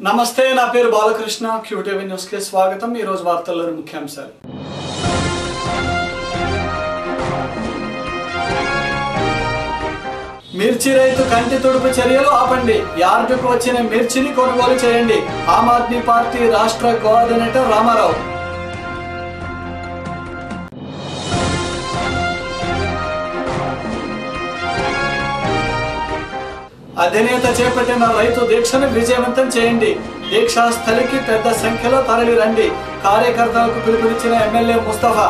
నమస్తే, నా పేరు బాలకృష్ణ. క్యూటీవీ న్యూస్ కి స్వాగతం. ఈ రోజు వార్తల్లోని ముఖ్యాంశాలు. మిర్చి రైతు కంటి తుడుపు చర్యలు ఆపండి, యార్డుకు వచ్చిన మిర్చిని కొనుగోలు చేయండి. ఆమ్ ఆద్మీ పార్టీ రాష్ట్ర కోఆర్డినేటర్ రామారావు. అధినేత చేపట్టిన రైతు దీక్షను విజయవంతం చేయండి. దీక్షా స్థలికి పెద్ద సంఖ్యలో తరలి రండి. కార్యకర్తలకు పిలుపునిచ్చిన ఎమ్మెల్యే ముస్తఫా.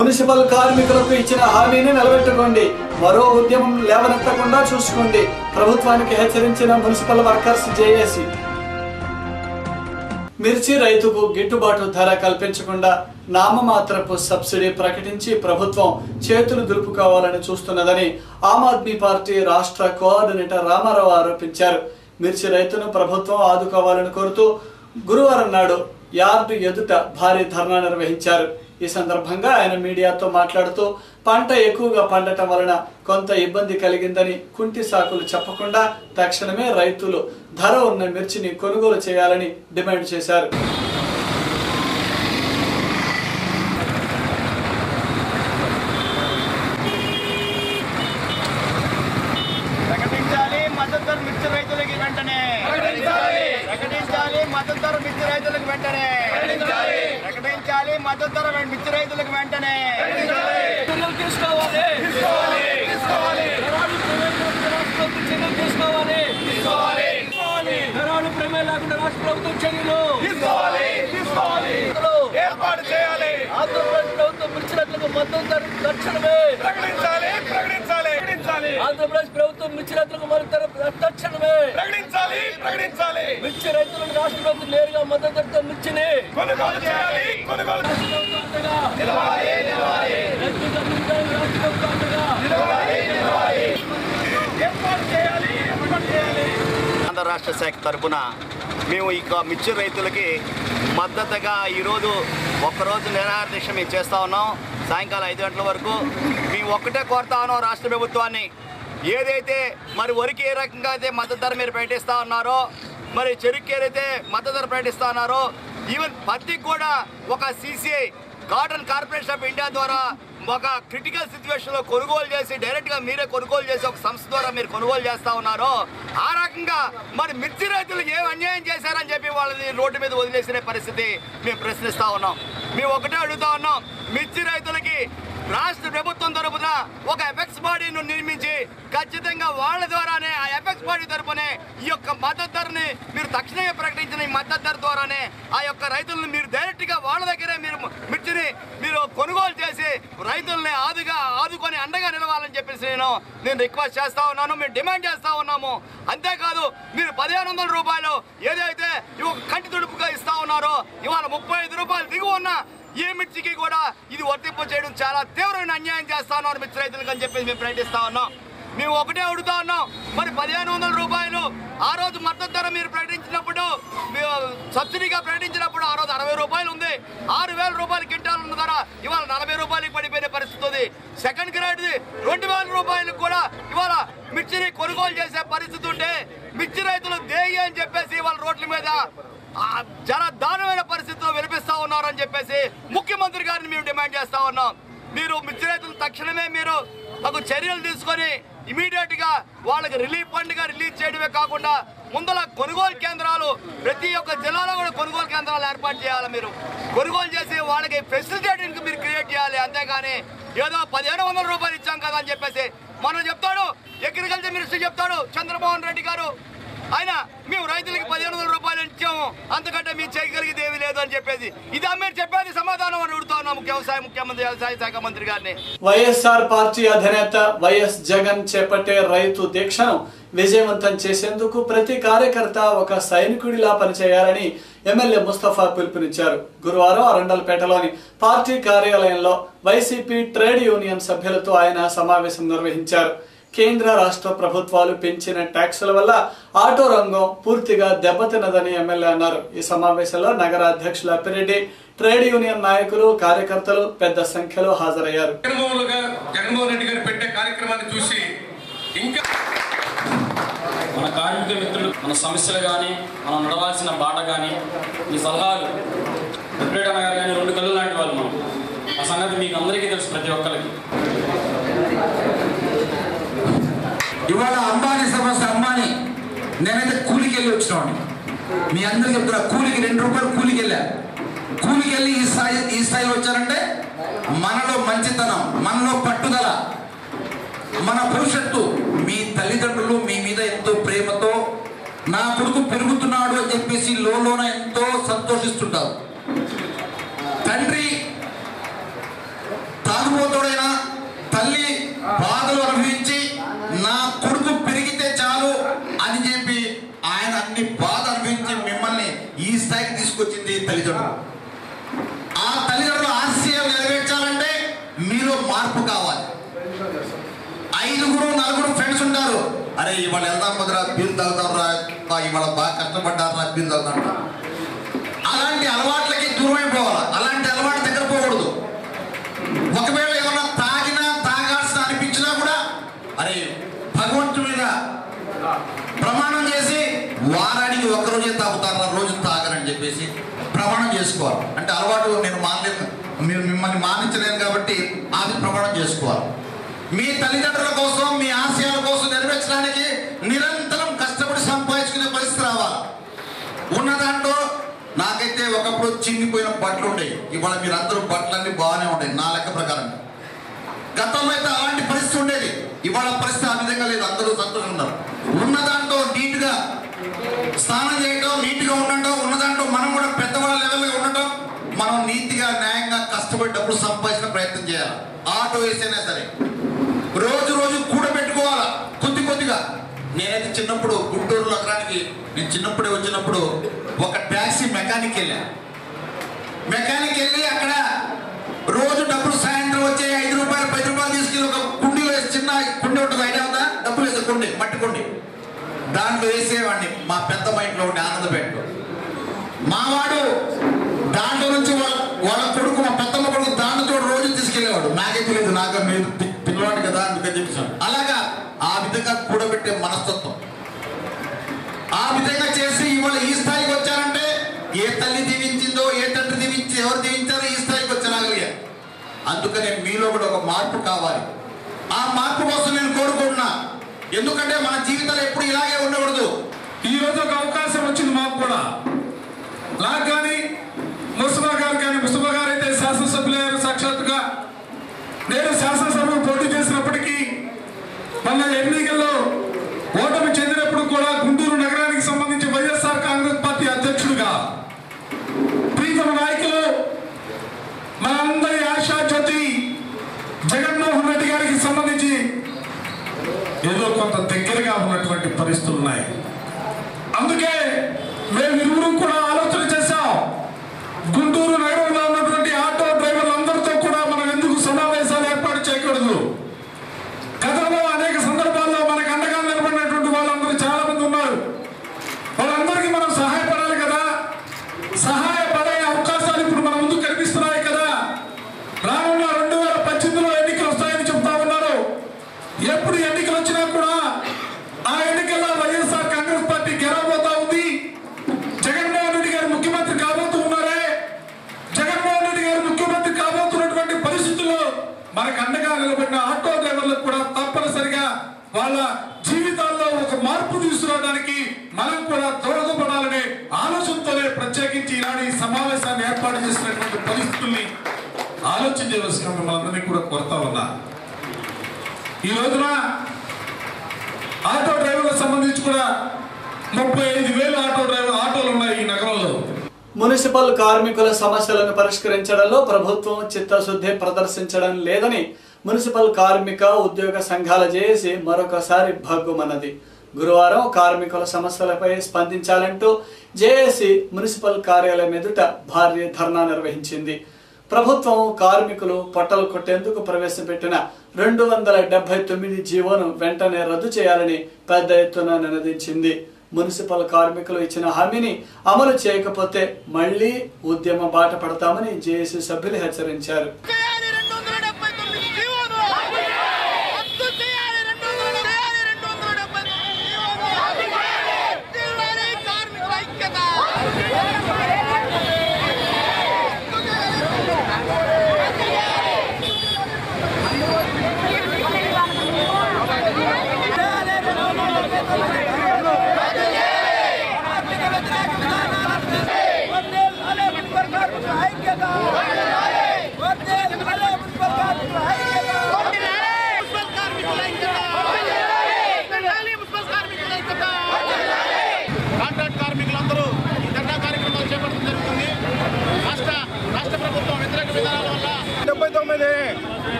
మున్సిపల్ కార్మికులకు ఇచ్చిన హామీని నిలబెట్టుకోండి. మరో ఉద్యమం లేవనెత్తకుండా చూసుకోండి. ప్రభుత్వానికి హెచ్చరించిన మున్సిపల్ వర్కర్స్ జేఏసీ. మిర్చి రైతుకు గిట్టుబాటు ధర కల్పించకుండా నామమాత్రపు సబ్సిడీ ప్రకటించి ప్రభుత్వం చేతులు దులుపుకోవాలని చూస్తున్నదని ఆమ్ ఆద్మీ పార్టీ రాష్ట్ర కోఆర్డినేటర్ రామారావు ఆరోపించారు. మిర్చి రైతును ప్రభుత్వం ఆదుకోవాలని కోరుతూ గురువారం నాడు యార్డు ఎదుట భారీ ధర్నా నిర్వహించారు. ఈ సందర్భంగా ఆయన మీడియాతో మాట్లాడుతూ పంట ఎక్కువగా పండటం వలన కొంత ఇబ్బంది కలిగిందని, కుంటి సాకులు చెప్పకుండా తక్షణమే రైతులు ధర ఉన్న మిర్చిని కొనుగోలు చేయాలని డిమాండ్ చేశారు. మద్దతు ధర మిర్చి రైతులకు వెంటనే రాష్ట్ర ప్రభుత్వం చర్యలు ఏర్పాటు చేయాలి. ఆంధ్రప్రదేశ్ ప్రభుత్వం మిర్చి రైతులకు మద్దతు ధర తక్షణమే ప్రకటించాలి. ఆంధ్రప్రదేశ్ ప్రభుత్వం మిర్చి రైతులకు మద్దతు ధర తక్షణమే ప్రకటించాలి. మిర్చి రైతులకు రాష్ట్ర ప్రభుత్వం నేరుగా మద్దతు ధరతో మిర్చిని కొనుగోలు చేయాలి. ఆంధ్ర రాష్ట్ర శాఖ తరఫున మేము ఇక మిర్చి రైతులకి మద్దతుగా ఈరోజు ఒక్కరోజు నిరాహార దీక్ష మేము చేస్తూ ఉన్నాం. సాయంకాలం 5 గంటల వరకు మేము ఒక్కటే కోరుతా ఉన్నాం రాష్ట్ర ప్రభుత్వాన్ని. ఏదైతే మరి వరికి ఏ రకంగా అయితే మద్దతు ధర మీరు ప్రకటిస్తూ ఉన్నారో, మరి చెరుకు ఏదైతే మద్దతు ధర ప్రకటిస్తూ ఉన్నారో, ఈవెన్ పత్తికి కూడా ఒక CCI cotton corporation of India ద్వారా ఒక క్రిటికల్ సిచ్యువేషన్లో కొనుగోలు చేసి డైరెక్ట్గా మీరే కొనుగోలు చేసి ఒక సంస్థ ద్వారా మీరు కొనుగోలు చేస్తూ ఉన్నారో, ఆ రకంగా మరి మిర్చి రైతులకు ఏం అన్యాయం చేశారని చెప్పి వాళ్ళని రోడ్డు మీద వదిలేసిన పరిస్థితి మేము ప్రశ్నిస్తూ ఉన్నాం. మేము ఒకటే అడుగుతా ఉన్నాం, మిర్చి రైతులకి రాష్ట్ర ప్రభుత్వం తరపున ఒక ఎఫెక్స్ బాడీని నిర్మించి ఖచ్చితంగా వాళ్ళ ద్వారానే ఆ ఎఫెక్స్ బాడీ తరపునే ఈ యొక్క మద్దతు ధరని మీరు తక్షణమే ప్రకటించిన ఈ మద్దతు ధర ద్వారానే ఆ యొక్క రైతులను మీరు డైరెక్ట్గా వాళ్ళ దగ్గరే మీరు మిర్చిని మీరు కొనుగోలు చేసి రైతుల్ని ఆదుకొని అండగా నిలవాలని చెప్పేసి నేను రిక్వెస్ట్ చేస్తా ఉన్నాను. మేము డిమాండ్ చేస్తా ఉన్నాము. అంతేకాదు, మీరు 1500 రూపాయలు ఏదైతే కంటి తుడుపుగా ఇస్తా ఉన్నారో, ఇవాళ 35 రూపాయలు దిగువ ఉన్న ఈ మిర్చికి కూడా ఇది వర్తింపు చేయడం చాలా తీవ్రమైన అన్యాయం చేస్తా ఉన్నారు మిర్చి రైతులకు అని చెప్పేసి మేము ప్రకటిస్తా ఉన్నాం. మేము ఒకటే అడుగుతా ఉన్నాం, మరి 1500 రూపాయలు ఆ రోజు మద్దతు ధర మీరు ప్రకటించినప్పుడు, సబ్సిడీగా ప్రకటించినప్పుడు ఆ రోజు 60 రూపాయలు ఉంది. 6000 రూపాయలు క్వింటాల్ ఉన్న ధర ఇవాళ 40 రూపాయలకి పడిపోయిన పరిస్థితి ఉంది. సెకండ్ గ్రేడ్ది 2000 రూపాయలకు కూడా ఇవాళ మిర్చిని కొనుగోలు చేసే పరిస్థితి ఉంటే మిర్చి రైతులు దేగి అని చెప్పేసి వాళ్ళ రోడ్ల మీద చాలా దారుణమైన పరిస్థితుల్లో వినిపిస్తా ఉన్నారని చెప్పేసి ముఖ్యమంత్రి గారిని మేము డిమాండ్ చేస్తా ఉన్నాం. మీరు మిర్చి రైతులు తక్షణమే మీరు మాకు చర్యలు తీసుకొని ఇమీడియట్ గా వాళ్ళకి రిలీఫ్ ఫండ్ గా రిలీజ్ చేయడమే కాకుండా ముందల కొనుగోలు కేంద్రాలు ప్రతి ఒక్క జిల్లాలో కూడా కొనుగోలు కేంద్రాలు ఏర్పాటు చేయాలి. మీరు కొనుగోలు చేసి వాళ్ళకి ఫెసిలిటేటింగ్ మీరు క్రియేట్ చేయాలి. అంతేగాని ఏదో 1500 రూపాయలు ఇచ్చాం కదా అని చెప్పేసి మనం చెప్తాడు, అగ్రికల్చర్ మినిస్టర్ చెప్తాడు చంద్రమోహన్ రెడ్డి గారు, ఆయన మేము రైతులకి 1500 రూపాయలు ఇచ్చాము, అంతకంటే మీరు చేయగలిగేది ఏమీ లేదు అని చెప్పేసి ఇదా మీరు చెప్పేది సమాధానం అని అడుగుతా ఉన్నాం వ్యవసాయ శాఖ మంత్రి గారిని. వైఎస్ఆర్ పార్టీ అధినేత వైఎస్ జగన్ చేపట్టే రైతు దీక్షను విజయవంతం చేసేందుకు ప్రతి కార్యకర్త ఒక సైనికుడిలా పనిచేయాలని ఎమ్మెల్యే ముస్తఫా పిలుపునిచ్చారు. గురువారం అరండల్పేటలోని పార్టీ కార్యాలయంలో వైసీపీ ట్రేడ్ యూనియన్ సభ్యులతో ఆయన సమావేశం నిర్వహించారు. కేంద్ర రాష్ట్ర ప్రభుత్వాలు పెంచిన ట్యాక్సుల వల్ల ఆటో రంగం పూర్తిగా దెబ్బతిన్నదని ఎమ్మెల్యే అన్నారు. ఈ సమావేశంలో నగర అధ్యక్షులు అప్పిరెడ్డి, ట్రేడ్ యూనియన్ నాయకులు, కార్యకర్తలు పెద్ద సంఖ్యలో హాజరయ్యారు. జగన్మోహన్ రెడ్డి గారు పెట్టే కార్యక్రమాన్ని చూసి ఇంకా మన కార్మిక మిత్రులు మన సమస్యలు కానీ మనం నడవాల్సిన బాట కానీ ఈ సలహాలు వెంకటరమణ గారు కానీ 2 కళ్ళు లాంటి వాళ్ళు మనం. ఆ సంగతి మీకు అందరికీ తెలుసు, ప్రతి ఒక్కరికి. ఇవాళ అంబానీ సమస్య. అంబానీ నేనైతే కూలికి వెళ్ళి వచ్చినాను. మీ అందరికీ చెప్తున్నా, కూలికి 2 రూపాయలు కూలికి వెళ్ళా. కూలికి వెళ్ళి ఈ స్థాయిలో వచ్చారంటే మనలో మంచితనం, మనలో పట్టుదల, మన భవిష్యత్తు. మీ తల్లిదండ్రులు మీ మీద ఎంతో ప్రేమతో నా కొడుకు పెరుగుతున్నాడు అని చెప్పేసి లోన ఎంతో సంతోషిస్తుంటారు. తండ్రి తాగుబోతుడైనా తల్లి బాధలు అనుభవించి నా కొడుకు పెరిగితే చాలు అని చెప్పి ఆయన అన్ని బాధ అనుభవించి మిమ్మల్ని ఈ స్థాయికి తీసుకొచ్చింది తల్లిదండ్రులు. ఆ తల్లిదండ్రుల ఆశయాలు నెరవేర్చాలంటే మీలో మార్పు కావాలి. 5-4 ఫ్రెండ్స్ ఉంటారు. అరే ఇవాళ వెళ్దాం కుదరా, బీల్ తాగుతాం రా, ఇవాళ బాగా కష్టపడ్డారు రా, బీల్ తాగుతాం. అలాంటి అలవాట్లకి దూరమైపోవాలి. అలాంటి అలవాటు దగ్గర పోకూడదు. ఒకవేళ ఏమన్నా తాగాల్సిన అనిపించినా కూడా అరే భగవంతుడి మీద ప్రమాణం చేసి వారానికి 1 రోజే తాగుతారా, రోజు తాగరని చెప్పేసి ప్రమాణం చేసుకోవాలి. అంటే అలవాటు నేను మానలేదు, మీరు మిమ్మల్ని మానించలేను కాబట్టి అది ప్రమాణం చేసుకోవాలి. మీ తల్లిదండ్రుల కోసం, మీ ఆశయాల కోసం నెరవేర్చడానికి నిరంతరం కష్టపడి సంపాదించుకునే పరిస్థితి రావాలి. ఉన్న దాంట్లో నాకైతే ఒకప్పుడు చిన్నిపోయిన బట్టలు ఉండేవి. ఇవాళ మీరందరూ బట్టలన్నీ బాగానే ఉండేవి నా లెక్క ప్రకారం. గతంలో అయితే అలాంటి పరిస్థితి ఉండేది. ఇవాళ పరిస్థితి ఆ విధంగా లేదు. అందరూ సంతోషం ఉన్నారు. ఉన్న దాంట్లో నీట్గా స్నానం చేయడం, నీట్గా ఉండటం, ఉన్న దాంట్లో మనం కూడా పెద్దవాళ్ళ లెవెల్గా ఉండటం, మనం నీతిగా న్యాయంగా కష్టపడి డబ్బులు సంపాదించిన ప్రయత్నం చేయాలి. ఆటో వేసైనా సరే రోజు కూడబెట్టుకోవాలా కొద్దిగా. నేనైతే చిన్నప్పుడు గుంటూరు నగరానికి నేను చిన్నప్పుడే వచ్చినప్పుడు ఒక ట్యాక్సీ మెకానిక్ వెళ్ళా. మెకానిక్ వెళ్ళి అక్కడ రోజు డబ్బులు సాయంత్రం వచ్చే 5 రూపాయలు 10 రూపాయలు తీసుకెళ్ళి ఒక కుండీలో వేసి, చిన్న కుండీ ఉంటుంది ఐడియా ఉందా, డబ్బులు వేసే కుండీ, మట్టి కుండీ, దాంట్లో వేసేవాడిని. మా పెద్దమ్మ ఇంట్లో ఉండే ఆనందపేటలో. మావాడు దాంట్లో నుంచి వాళ్ళ కొడుకు, మా పెద్దమ్మ కొడుకు దాంట్లో రోజు తీసుకెళ్లేవాడు. నాకే తెలియదు, నాకు మీరు పిల్లవాడు కదా అందుకని చెప్పేసాడు. అలాగా ఆ విధంగా కూడబెట్టే మనస్తత్వం, ఆ విధంగా చేసి ఇవాళ ఈ స్థాయికి వచ్చారంటే ఏ తల్లి దీవించిందో, ఏ తండ్రి దీవించి, ఎవరు దీవించారో ఈ స్థాయికి వచ్చారాగలిగా. అందుకనే మీలో కూడా ఒక మార్పు కావాలి. ఆ మార్పు కోసం నేను కోరుకుంటున్నా. ఎందుకంటే మన జీవితాలు ఎప్పుడు ఇలాగే ఉండకూడదు. ఈ రోజు ఒక అవకాశం వచ్చింది మాకు కూడా. నాకు కానీ ముస్తఫా గారు కానీ, ముస్తఫా గారు అయితే శాసనసభ్యులయ్యారు సాక్షాత్తుగా. నేను శాసనసభకు పోటీ చేసినప్పటికీ మన ఎన్నికల్లో ఓటమి చెందినప్పుడు కూడా గుంటూరు నగరానికి సంబంధించి వైఎస్ఆర్ కాంగ్రెస్ పార్టీ అధ్యక్షుడిగా ప్రీతమ నాయకులు మనందరి ఆశాజ్యోతి జగన్మోహన్ రెడ్డి గారికి సంబంధించి ఏదో కొంత దగ్గరగా ఉన్నటువంటి పరిస్థితులు ఉన్నాయి. అందుకే మేము ఇరువురు కూడా ఆలోచన చేశాం. గుంటూరు నగరంలో ఉన్నటువంటి ఆటో డ్రైవర్లందరితో కూడా మనం ఎందుకు సమావేశాలు ఏర్పాటు చేయకూడదు? గతంలో అనేక సందర్భాల్లో మనకు అండగా నిలబడినటువంటి వాళ్ళందరూ చాలా మంది ఉన్నారు. వాళ్ళందరికీ మనం సహాయపడాలి కదా. సహాయపడే అవకాశాలు ఇప్పుడు మన ముందు కనిపిస్తున్నాయి కదా. రానున్న 2018లో ఎన్నికలు వస్తాయని చెప్తా ఉన్నారు. ఎప్పుడు ఎన్నికలు వచ్చినా కూడా ఆ ఎన్నికల్లో వైఎస్ఆర్ కాంగ్రెస్ పార్టీ గెలవబోతా ఉంది. జగన్మోహన్ రెడ్డి గారు ముఖ్యమంత్రి కాబోతూ ఉన్నారే. జగన్మోహన్ రెడ్డి గారు ముఖ్యమంత్రి కాబోతున్నటువంటి పరిస్థితుల్లో మనకు అండగా నిలబడిన ఆటో డ్రైవర్లకు కూడా తప్పనిసరిగా వాళ్ళ జీవితాల్లో ఒక మార్పు తీసుకురావడానికి మనం కూడా దోహదపడాలనే ఆలోచనతోనే ప్రత్యేకించి ఈనాడు ఈ సమావేశాన్ని ఏర్పాటు చేసినటువంటి పరిస్థితుల్ని ఆలోచన చేయవలసిన మిమ్మల్ని కూడా కోరుతా ఉన్నా. ఈ రోజున ఆటో డ్రైవర్లకు సంబంధించి కూడా 35,000 ఆటోలు ఉన్నాయి ఈ నగరంలో. మున్సిపల్ కార్మికుల సమస్యలను పరిష్కరించడంలో ప్రభుత్వం చిత్తశుద్ధి ప్రదర్శించడం లేదని మున్సిపల్ కార్మిక ఉద్యోగ సంఘాల జేఏసీ మరొకసారి భగ్గుమన్నది. గురువారం కార్మికుల సమస్యలపై స్పందించాలంటూ జేఏసీ మున్సిపల్ కార్యాలయం ఎదుట భారీ ధర్నా నిర్వహించింది. ప్రభుత్వం కార్మికులు పొట్టలు కొట్టేందుకు ప్రవేశపెట్టిన 279 జీవోను వెంటనే రద్దు చేయాలని పెద్ద ఎత్తున నినదించింది. మున్సిపల్ కార్మికులు ఇచ్చిన హామీని అమలు చేయకపోతే మళ్లీ ఉద్యమ బాట పడతామని జేఏసీ సభ్యులు హెచ్చరించారు.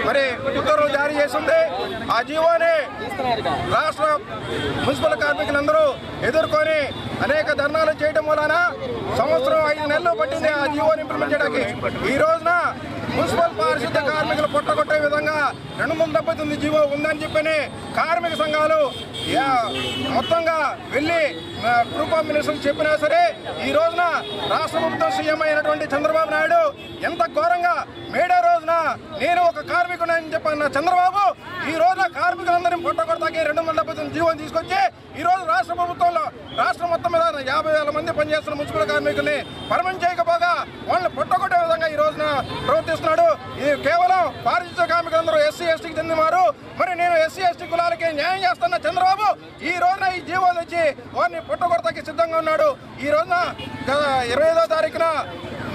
మరి ఉత్తర్వులు జారీ చేసింది. ఆ జీవోని రాష్ట్ర మున్సిపల్ కార్మికులందరూ ఎదుర్కొని అనేక ధర్నాలు చేయడం వలన సంవత్సరం 5 నెలలు పట్టింది ఆ జీవోని ఇంప్లిమెంట్ చేయడానికి. ఈ రోజున మున్సిపల్ పారిశుద్ధ్య కార్మికులు పొట్టగొట్టే విధంగా 279 జీవో ఉందని చెప్పని కార్మిక సంఘాలు మొత్తంగా వెళ్ళి గ్రూప్ ఆఫ్ మినిస్టర్లు చెప్పినా సరే ఈ రోజున రాష్ట్ర ప్రభుత్వం సీఎం అయినటువంటి చంద్రబాబు నాయుడు ఎంత ఘోరంగా మేడే రోజున నేను ఒక కార్మికుడని చెప్పన్న చంద్రబాబు ఈ రోజున కార్మికులందరినీ పొట్టగొడతాకి 279 జీవోని తీసుకొచ్చి ఈ రోజు రాష్ట్ర ప్రభుత్వంలో రాష్ట్రం మొత్తం మీద 50,000 మంది పనిచేస్తున్న మున్సిపల్ కార్మికుల్ని పర్మనెంట్ చేయకపోగా వాళ్ళని పొట్టగొట్టే విధంగా ఈ రోజున ప్రవర్తిస్తున్నాడు. ఇది కేవలం పారిశుద్ధ్య కార్మికులందరూ ఎస్సీ ఎస్టీకి చెందినవారు. మరి నేను ఎస్సీ ఎస్టీ కులాలకి న్యాయం చేస్తున్న చంద్రబాబు ఈ రోజున ఈ జీవోలు వచ్చి వారిని పొట్టగొడతాకి సిద్ధంగా ఉన్నాడు. ఈ రోజున 25వ తారీఖున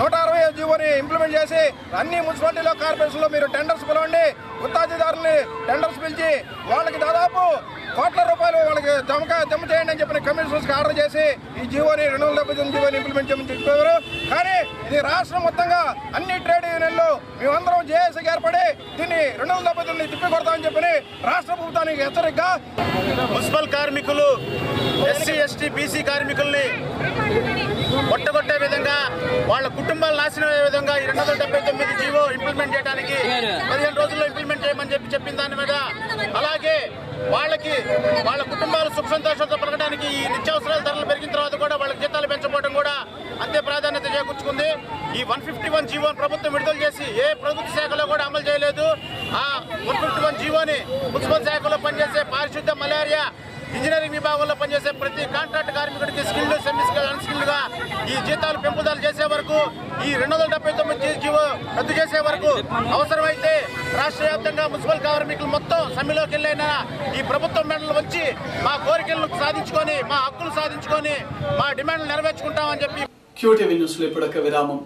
160 జీవోని ఇంప్లిమెంట్ చేసి అన్ని మున్సిపాలిటీలో కార్పొరేషన్లో మీరు టెండర్స్ పిలవండి, గుత్తాధిదారుల్ని టెండర్స్ పిలిచి వాళ్ళకి దాదాపు కోట్ల రూపాయలు వాళ్ళకి జమ చేయండి అని చెప్పిన కమిషనర్స్కి ఆర్డర్ చేసి ఈ జీవోని 279 జీవోని ఇంప్లిమెంట్ చేయమని చెప్పేవారు. కానీ ఇది రాష్ట్రం మొత్తంగా అన్ని ట్రేడ్ యూనియన్లు మేమందరం జేఏసీకి ఏర్పడి దీన్ని 279 తిప్పి కొడతామని చెప్పి రాష్ట్ర ప్రభుత్వానికి హెచ్చరికగా మున్సిపల్ కార్మికులు ఎస్సీ ఎస్టీ బీసీ కార్మికుల్ని కొట్టగొట్టే విధంగా వాళ్ళ కుటుంబాలు నాశనం అయ్యే విధంగా 279 జీవో ఇంప్లిమెంట్ చేయడానికి 15 రోజుల్లో ఇంప్లిమెంట్ చేయమని చెప్పిన దాని మీద అలాగే వాళ్ళకి వాళ్ళ కుటుంబాలు సుఖ సంతోషాలతో పెరగడానికి ఈ నిత్యావసరాల ధరలు పెరిగిన తర్వాత కూడా వాళ్ళకి జీతాలు పెంచకపోవడం కూడా అంతే ప్రాధాన్యత చేకూర్చుకుంది. ఈ 151 జీవోని ప్రభుత్వం విడుదల చేసి ఏ ప్రభుత్వ శాఖలో కూడా అమలు చేయలేదు. ఆ 151 జీవోని మున్సిపల్ శాఖలో పనిచేసే పారిశుద్ధ్య, మలేరియా, ఇంజనీరింగ్ విభాగంలో పనిచేసే ప్రతి కాంట్రాక్ట్ కార్మికుడికి స్కిల్డ్, సెమీ స్కిల్డ్, అన్స్కిల్డ్ గా ఈ జీతాలు పెంపుదల చేసే వరకు ఈ 279 జీవో రద్దు చేసే వరకు అవసరమైతే రాష్ట్ర వ్యాప్తంగా మున్సిపల్ కార్మికులు మొత్తం సమ్మెలోకి వెళ్ళైనా ఈ ప్రభుత్వం మెడలు వచ్చి మా కోరికలను సాధించుకొని మా హక్కులు సాధించుకొని మా డిమాండ్లు నెరవేర్చుకుంటామని చెప్పి QTV న్యూస్లో ఇప్పుడు ఒక విరామం.